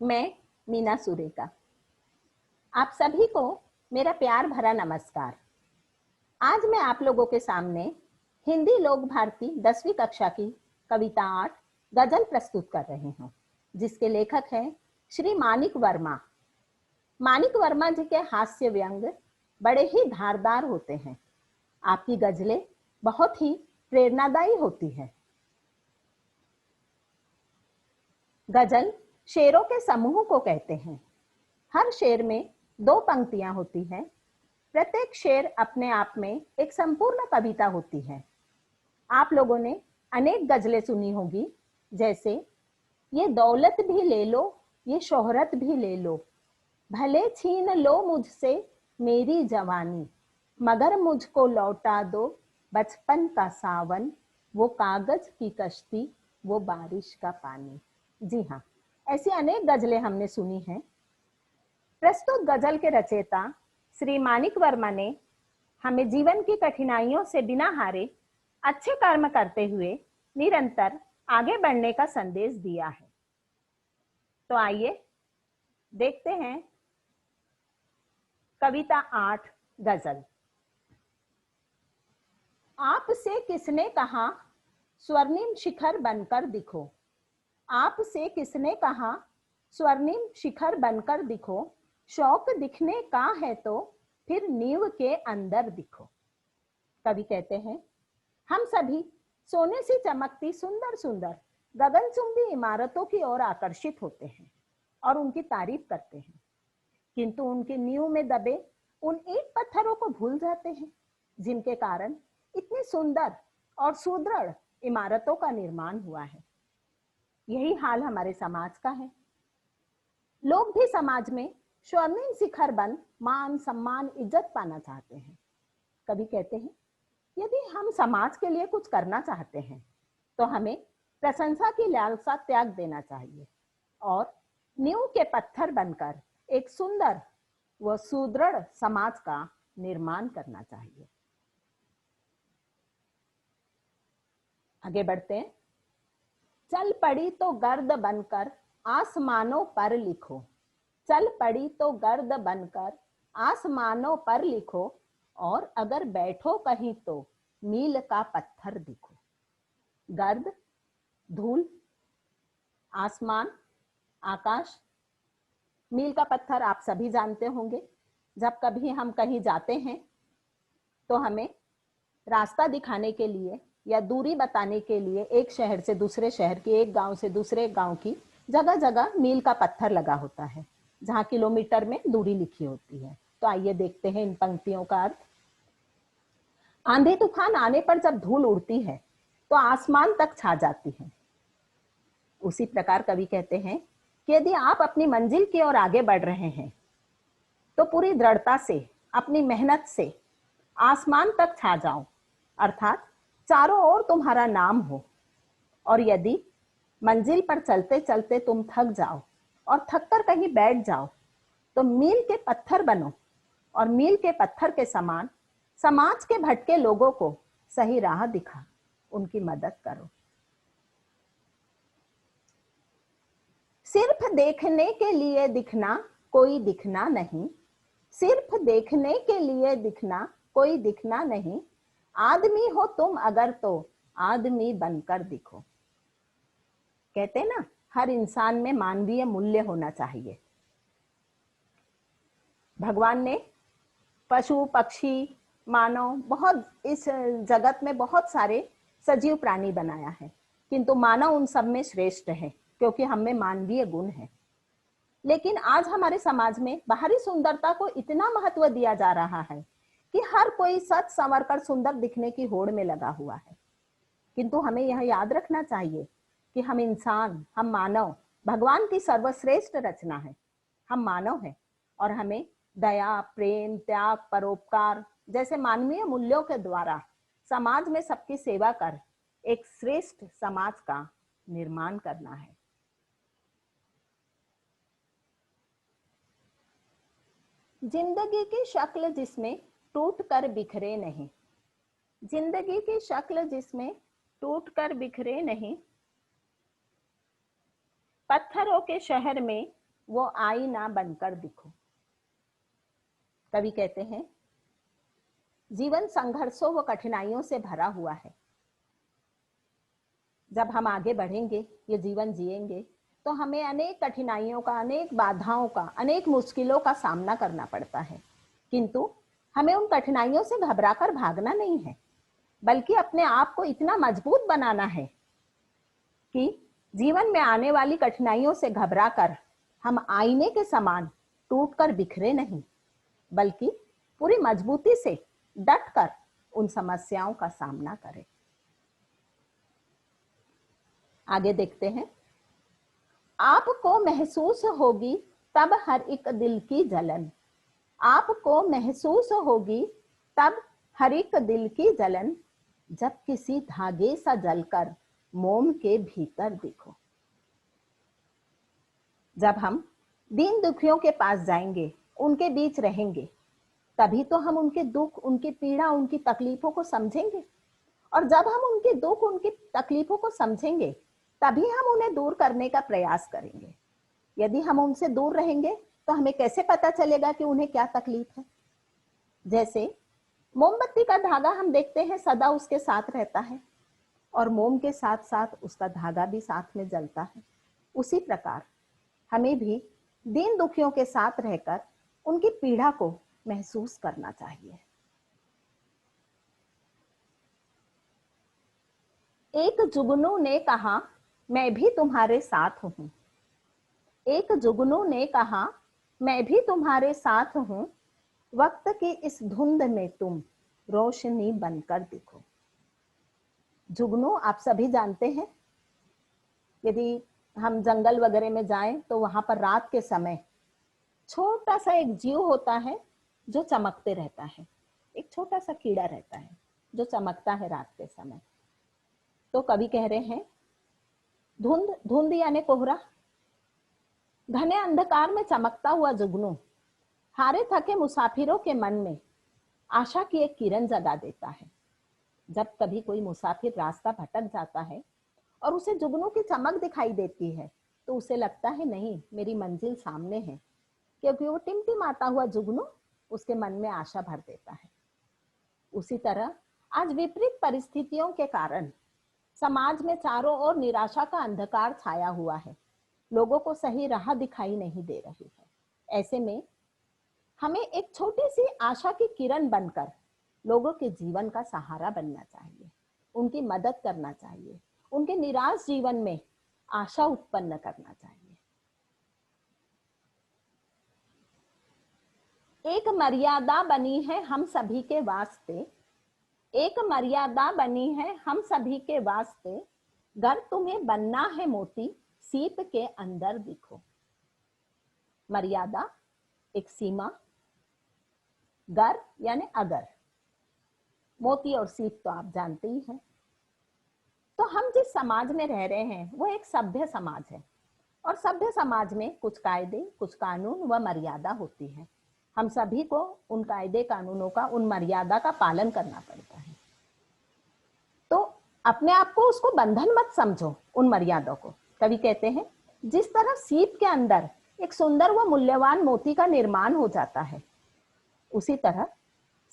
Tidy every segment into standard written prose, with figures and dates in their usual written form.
मैं मीना सुरेका। आप सभी को मेरा प्यार भरा नमस्कार। आज मैं आप लोगों के सामने हिंदी लोक भारती 10वीं कक्षा की कविता 8 गजल प्रस्तुत कर रही हूँ, जिसके लेखक हैं श्री मानिक वर्मा। मानिक वर्मा जी के हास्य व्यंग बड़े ही धारदार होते हैं। आपकी गजलें बहुत ही प्रेरणादायी होती हैं। गजल शेरों के समूह को कहते हैं। हर शेर में 2 पंक्तियां होती हैं। प्रत्येक शेर अपने आप में एक संपूर्ण कविता होती है। आप लोगों ने अनेक गजलें सुनी होगी, जैसे ये दौलत भी ले लो, ये शोहरत भी ले लो, भले छीन लो मुझसे मेरी जवानी, मगर मुझको लौटा दो बचपन का सावन, वो कागज की कश्ती, वो बारिश का पानी। जी हाँ, ऐसी अनेक गजलें हमने सुनी हैं। प्रस्तुत गजल के रचयिता श्री मानिक वर्मा ने हमें जीवन की कठिनाइयों से बिना हारे अच्छे कर्म करते हुए निरंतर आगे बढ़ने का संदेश दिया है। तो आइए देखते हैं कविता 8 गजल। आपसे किसने कहा स्वर्णिम शिखर बनकर दिखो, आपसे किसने कहा स्वर्णिम शिखर बनकर दिखो, शौक दिखने का है तो फिर नींव के अंदर दिखो। कवि कहते हैं, हम सभी सोने से चमकती सुंदर सुंदर गगनचुंबी इमारतों की ओर आकर्षित होते हैं और उनकी तारीफ करते हैं, किंतु उनकी नींव में दबे उन ईंट पत्थरों को भूल जाते हैं, जिनके कारण इतनी सुंदर और सुदृढ़ इमारतों का निर्माण हुआ है। यही हाल हमारे समाज का है। लोग भी समाज में स्वर्णिम शिखर बन मान सम्मान इज्जत पाना चाहते हैं। कवि कहते हैं, यदि हम समाज के लिए कुछ करना चाहते हैं तो हमें प्रशंसा की लालसा त्याग देना चाहिए और नींव के पत्थर बनकर एक सुंदर व सुदृढ़ समाज का निर्माण करना चाहिए। आगे बढ़ते हैं। चल पड़ी तो गर्द बनकर आसमानों पर लिखो, चल पड़ी तो गर्द बनकर आसमानों पर लिखो, और अगर बैठो कहीं तो मील का पत्थर दिखो। गर्द, धूल, आसमान, आकाश, मील का पत्थर आप सभी जानते होंगे। जब कभी हम कहीं जाते हैं तो हमें रास्ता दिखाने के लिए या दूरी बताने के लिए एक शहर से दूसरे शहर की, एक गांव से दूसरे गांव की जगह जगह मील का पत्थर लगा होता है, जहां किलोमीटर में दूरी लिखी होती है। तो आइए देखते हैं इन पंक्तियों का अर्थ। आंधी तूफान आने पर जब धूल उड़ती है तो आसमान तक छा जाती है। उसी प्रकार कवि कहते हैं कि यदि आप अपनी मंजिल की ओर आगे बढ़ रहे हैं तो पूरी दृढ़ता से, अपनी मेहनत से आसमान तक छा जाओ, अर्थात चारों ओर तुम्हारा नाम हो। और यदि मंजिल पर चलते चलते तुम थक जाओ और थककर कहीं बैठ जाओ तो मील के पत्थर बनो और मील के पत्थर के समान समाज के भटके लोगों को सही राह दिखा, उनकी मदद करो। सिर्फ देखने के लिए दिखना कोई दिखना नहीं, सिर्फ देखने के लिए दिखना कोई दिखना नहीं, आदमी हो तुम अगर तो आदमी बनकर दिखो। कहते हैं ना, हर इंसान में मानवीय मूल्य होना चाहिए। भगवान ने पशु पक्षी मानव बहुत इस जगत में बहुत सारे सजीव प्राणी बनाया है, किंतु मानव उन सब में श्रेष्ठ है क्योंकि हम में मानवीय गुण है। लेकिन आज हमारे समाज में बाहरी सुंदरता को इतना महत्व दिया जा रहा है कि हर कोई सच संवर कर सुंदर दिखने की होड़ में लगा हुआ है, किंतु हमें यह याद रखना चाहिए कि हम इंसान, हम मानव भगवान की सर्वश्रेष्ठ रचना है। हम मानव हैं और हमें दया, प्रेम, त्याग, परोपकार जैसे मानवीय मूल्यों के द्वारा समाज में सबकी सेवा कर एक श्रेष्ठ समाज का निर्माण करना है। जिंदगी की शक्ल जिसमें टूट कर बिखरे नहीं, जिंदगी की शक्ल जिसमें टूट कर बिखरे नहीं, पत्थरों के शहर में वो आईना बनकर दिखो। कवि कहते हैं जीवन संघर्षों व कठिनाइयों से भरा हुआ है। जब हम आगे बढ़ेंगे, ये जीवन जिएंगे, तो हमें अनेक कठिनाइयों का, अनेक बाधाओं का, अनेक मुश्किलों का सामना करना पड़ता है। किंतु हमें उन कठिनाइयों से घबराकर भागना नहीं है, बल्कि अपने आप को इतना मजबूत बनाना है कि जीवन में आने वाली कठिनाइयों से घबराकर हम आईने के समान टूटकर बिखरे नहीं, बल्कि पूरी मजबूती से डटकर उन समस्याओं का सामना करें। आगे देखते हैं। आपको महसूस होगी तब हर एक दिल की जलन, आपको महसूस होगी तब हर एक दिल की जलन, जब किसी धागे सा जलकर मोम के भीतर दिखो। जब हम दीन दुखियों के पास जाएंगे, उनके बीच रहेंगे, तभी तो हम उनके दुख, उनकी पीड़ा, उनकी तकलीफों को समझेंगे। और जब हम उनके दुख, उनकी तकलीफों को समझेंगे, तभी हम उन्हें दूर करने का प्रयास करेंगे। यदि हम उनसे दूर रहेंगे तो हमें कैसे पता चलेगा कि उन्हें क्या तकलीफ है। जैसे मोमबत्ती का धागा हम देखते हैं सदा उसके साथ रहता है, और मोम के साथ साथ उसका धागा भी साथ में जलता है। उसी प्रकार हमें भी दीन दुखियों के साथ रहकर उनकी पीड़ा को महसूस करना चाहिए। एक जुगनू ने कहा मैं भी तुम्हारे साथ हूं, एक जुगनू ने कहा मैं भी तुम्हारे साथ हूं, वक्त की इस धुंध में तुम रोशनी बनकर दिखो। जुगनू आप सभी जानते हैं, यदि हम जंगल वगैरह में जाएं तो वहां पर रात के समय छोटा सा एक जीव होता है जो चमकते रहता है। एक छोटा सा कीड़ा रहता है जो चमकता है रात के समय। तो कवि कह रहे हैं धुंध, धुंध यानी कोहरा, घने अंधकार में चमकता हुआ जुगनू हारे थके मुसाफिरों के मन में आशा की एक किरण जगा देता है। जब कभी कोई मुसाफिर रास्ता भटक जाता है और उसे जुगनू की चमक दिखाई देती है, तो उसे लगता है नहीं, मेरी मंजिल सामने है, क्योंकि वो टिमटिमाता हुआ जुगनू उसके मन में आशा भर देता है। उसी तरह आज विपरीत परिस्थितियों के कारण समाज में चारों ओर निराशा का अंधकार छाया हुआ है। लोगों को सही राह दिखाई नहीं दे रही है। ऐसे में हमें एक छोटी सी आशा की किरण बनकर लोगों के जीवन का सहारा बनना चाहिए, उनकी मदद करना चाहिए, उनके निराश जीवन में आशा उत्पन्न करना चाहिए। एक मर्यादा बनी है हम सभी के वास्ते, एक मर्यादा बनी है हम सभी के वास्ते, घर तुम्हें बनना है मोती सीप के अंदर दिखो। मर्यादा एक सीमा, घर यानी अगर, मोती और सीप तो आप जानते ही हैं। तो हम जिस समाज में रह रहे हैं वो एक सभ्य समाज है, और सभ्य समाज में कुछ कायदे, कुछ कानून व मर्यादा होती है। हम सभी को उन कायदे कानूनों का, उन मर्यादा का पालन करना पड़ता है। तो अपने आप को उसको बंधन मत समझो, उन मर्यादा को। कवि कहते हैं जिस तरह सीप के अंदर एक सुंदर व मूल्यवान मोती का निर्माण हो जाता है, उसी तरह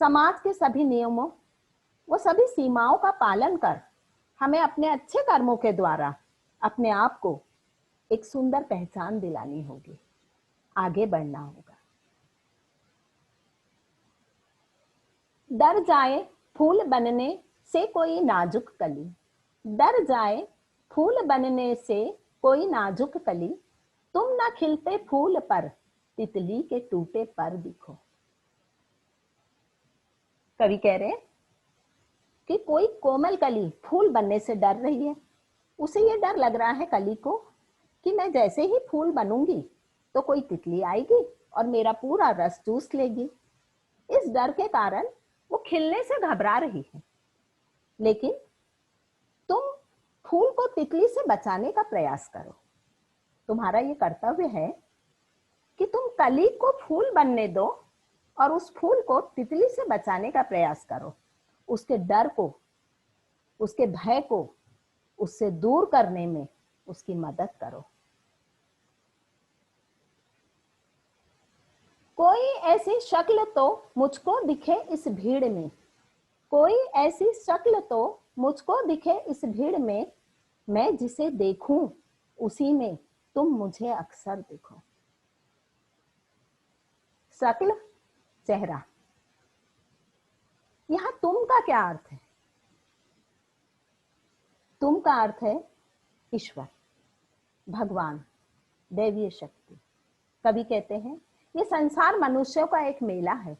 समाज के सभी नियमों, वो सभी सीमाओं का पालन कर हमें अपने अच्छे कर्मों के द्वारा अपने आप को एक सुंदर पहचान दिलानी होगी, आगे बढ़ना होगा। डर जाए फूल बनने से कोई नाजुक कली, डर जाए फूल बनने से कोई नाजुक कली, तुम ना खिलते फूल पर तितली के टूटे पर दिखो। कवि कह रहे हैं कि कोई कोमल कली फूल बनने से डर रही है। उसे ये डर लग रहा है कली को कि मैं जैसे ही फूल बनूंगी तो कोई तितली आएगी और मेरा पूरा रस चूस लेगी। इस डर के कारण वो खिलने से घबरा रही है। लेकिन तुम फूल को तितली से बचाने का प्रयास करो। तुम्हारा ये कर्तव्य है कि तुम कली को फूल बनने दो और उस फूल को तितली से बचाने का प्रयास करो। उसके डर को, उसके भय को उससे दूर करने में उसकी मदद करो। कोई ऐसी शक्ल तो मुझको दिखे इस भीड़ में, कोई ऐसी शक्ल तो मुझको दिखे इस भीड़ में, मैं जिसे देखूं उसी में तुम मुझे अक्सर देखो। शक्ल, चेहरा। यहां तुम का क्या अर्थ है? तुम का अर्थ है ईश्वर, भगवान, दैवीय शक्ति। कवि कहते हैं ये संसार मनुष्यों का एक मेला है,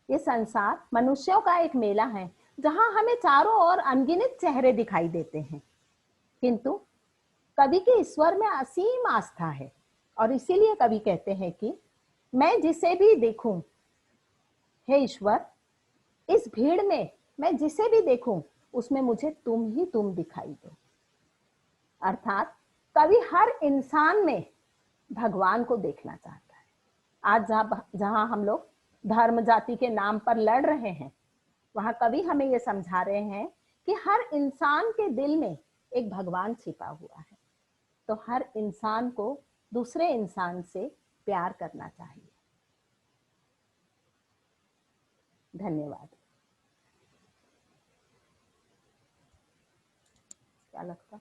ये संसार मनुष्यों का एक मेला है जहां हमें चारों ओर अनगिनत चेहरे दिखाई देते हैं, किंतु कवि के ईश्वर में असीम आस्था है और इसीलिए कवि कहते हैं कि मैं जिसे भी देखूं, हे ईश्वर, इस भीड़ में मैं जिसे भी देखूं उसमें मुझे तुम ही तुम दिखाई दो। अर्थात कवि हर इंसान में भगवान को देखना चाहता है। आज जहां हम लोग धर्म जाति के नाम पर लड़ रहे हैं, वहां कवि हमें ये समझा रहे हैं कि हर इंसान के दिल में एक भगवान छिपा हुआ है, तो हर इंसान को दूसरे इंसान से प्यार करना चाहिए। धन्यवाद। क्या लगता?